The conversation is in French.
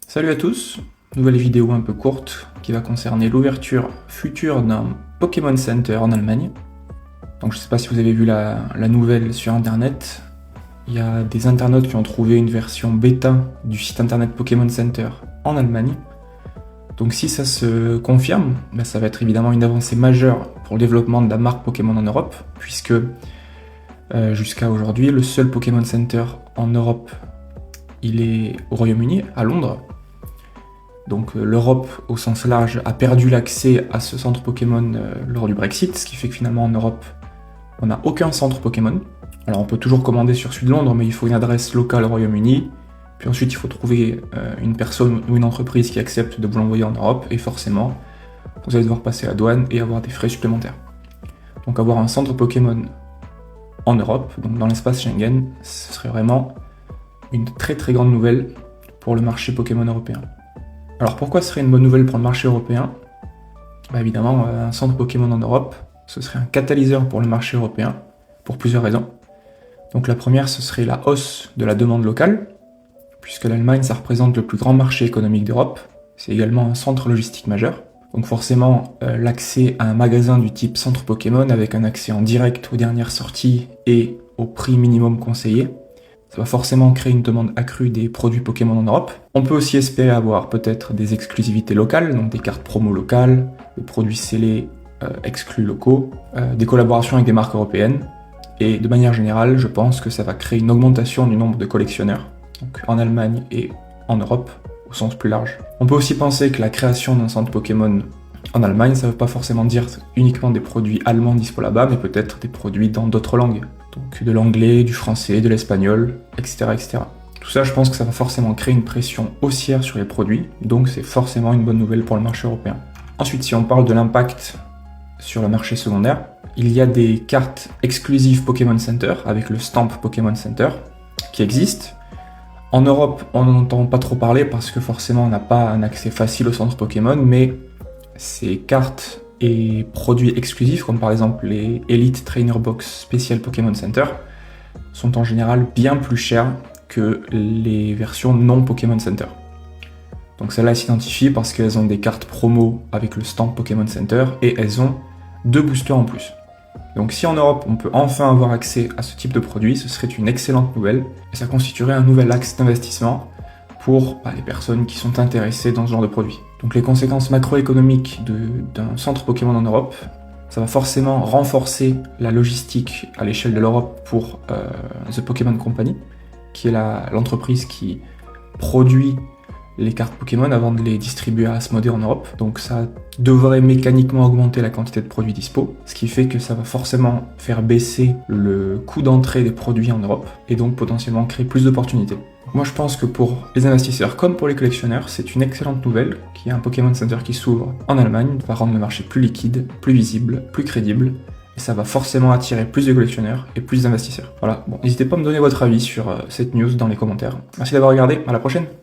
Salut à tous, nouvelle vidéo un peu courte qui va concerner l'ouverture future d'un Pokémon Center en Allemagne. Donc je sais pas si vous avez vu la nouvelle sur internet, il y a des internautes qui ont trouvé une version bêta du site internet Pokémon Center en Allemagne. Donc si ça se confirme, ça va être évidemment une avancée majeure pour le développement de la marque Pokémon en Europe, puisque jusqu'à aujourd'hui, le seul Pokémon Center en Europe, il est au Royaume-Uni, à Londres. Donc l'Europe, au sens large, a perdu l'accès à ce centre Pokémon lors du Brexit, ce qui fait que finalement en Europe, on n'a aucun centre Pokémon. Alors on peut toujours commander sur celui de Londres, mais il faut une adresse locale au Royaume-Uni. Puis ensuite, il faut trouver une personne ou une entreprise qui accepte de vous l'envoyer en Europe, et forcément, vous allez devoir passer la douane et avoir des frais supplémentaires. Donc avoir un centre Pokémon en Europe, donc dans l'espace Schengen, ce serait vraiment une très très grande nouvelle pour le marché Pokémon européen. Alors pourquoi ce serait une bonne nouvelle pour le marché européen ? Évidemment, un centre Pokémon en Europe, ce serait un catalyseur pour le marché européen, pour plusieurs raisons. Donc la première, ce serait la hausse de la demande locale, puisque l'Allemagne, ça représente le plus grand marché économique d'Europe, c'est également un centre logistique majeur. Donc forcément, l'accès à un magasin du type centre Pokémon, avec un accès en direct aux dernières sorties et au prix minimum conseillé, ça va forcément créer une demande accrue des produits Pokémon en Europe. On peut aussi espérer avoir peut-être des exclusivités locales, donc des cartes promo locales, des produits scellés exclus locaux, des collaborations avec des marques européennes. Et de manière générale, je pense que ça va créer une augmentation du nombre de collectionneurs, donc en Allemagne et en Europe, au sens plus large. On peut aussi penser que la création d'un centre Pokémon en Allemagne, ça ne veut pas forcément dire uniquement des produits allemands dispo là-bas, mais peut-être des produits dans d'autres langues. Donc de l'anglais, du français, de l'espagnol, etc., etc. Tout ça, je pense que ça va forcément créer une pression haussière sur les produits, donc c'est forcément une bonne nouvelle pour le marché européen. Ensuite, si on parle de l'impact sur le marché secondaire, il y a des cartes exclusives Pokémon Center, avec le stamp Pokémon Center, qui existent. En Europe, on n'en entend pas trop parler parce que forcément on n'a pas un accès facile au centre Pokémon, mais ces cartes et produits exclusifs, comme par exemple les Elite Trainer Box Special Pokémon Center, sont en général bien plus chers que les versions non Pokémon Center. Donc celles-là s'identifient parce qu'elles ont des cartes promo avec le stand Pokémon Center et elles ont 2 boosters en plus. Donc si en Europe on peut enfin avoir accès à ce type de produit, ce serait une excellente nouvelle et ça constituerait un nouvel axe d'investissement pour les personnes qui sont intéressées dans ce genre de produit. Donc les conséquences macroéconomiques d'un centre Pokémon en Europe, ça va forcément renforcer la logistique à l'échelle de l'Europe pour The Pokémon Company, qui est l'entreprise qui produit les cartes Pokémon avant de les distribuer à Asmodée en Europe. Donc ça devrait mécaniquement augmenter la quantité de produits dispo, ce qui fait que ça va forcément faire baisser le coût d'entrée des produits en Europe et donc potentiellement créer plus d'opportunités. Moi je pense que pour les investisseurs comme pour les collectionneurs, c'est une excellente nouvelle qu'il y ait un Pokémon Center qui s'ouvre en Allemagne, va rendre le marché plus liquide, plus visible, plus crédible, et ça va forcément attirer plus de collectionneurs et plus d'investisseurs. Voilà, n'hésitez pas à me donner votre avis sur cette news dans les commentaires. Merci d'avoir regardé, à la prochaine.